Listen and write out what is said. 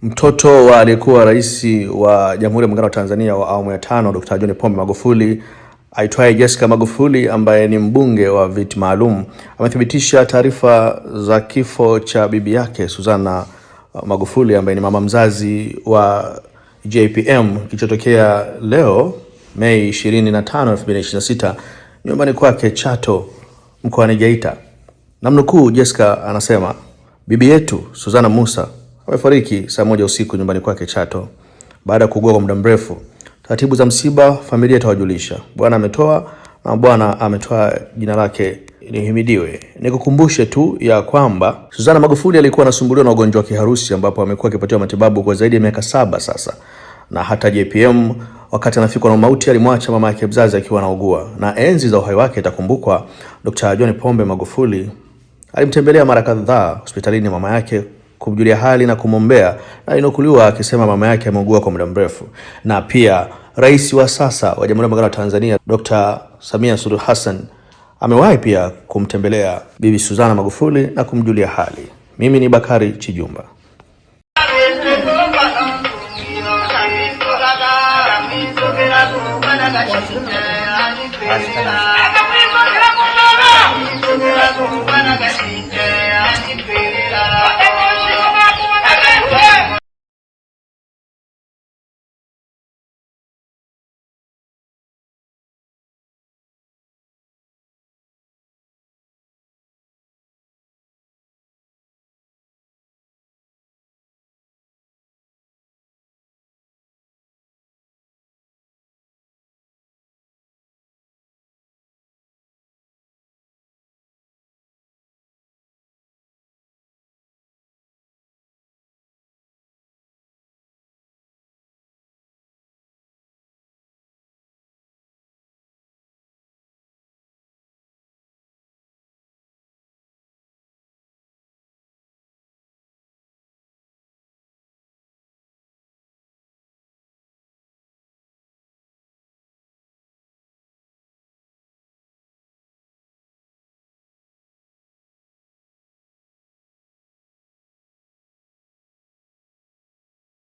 Mtoto wa aliyekuwa rais wa Jamhuri ya Muungano wa Tanzania wa awamu ya 5 Dr. John Pombe Magufuli aitwaye Jessica Magufuli, ambaye ni mbunge wa viti maalum, amethibitisha taarifa za kifo cha bibi yake Suzana Magufuli, ambaye ni mama mzazi wa JPM, kilichotokea leo Mei 25, 2026 nyumbani kwake Chato mkoani Geita. Namnukuu, Jessica anasema, bibi yetu Suzana Musa amefariki saa 1 usiku nyumbani kwake Chato baada ya kuugua kwa muda mrefu. Taratibu za msiba familia itawajulisha. Bwana ametoa na Bwana ametoa, jina lake lihimidiwe. Nikukumbushe tu ya kwamba Suzana Magufuli alikuwa anasumbuliwa na ugonjwa wa kiharusi, ambapo amekuwa akipatiwa matibabu kwa zaidi ya miaka 7 sasa. Na hata JPM wakati anafikwa na mauti alimwacha mama yake mzazi akiwa anaugua. Na enzi za uhai wake itakumbukwa Dr. John Pombe Magufuli alimtembelea mara kadhaa hospitalini mama yake kumjulia hali na kumwombea, na inukuliwa akisema mama yake ameugua kwa muda mrefu. Na pia rais wa sasa wa Jamhuri ya Muungano wa Tanzania Dr. Samia Suluhu Hassan amewahi pia kumtembelea bibi Suzana Magufuli na kumjulia hali. Mimi ni Bakari Chijumba.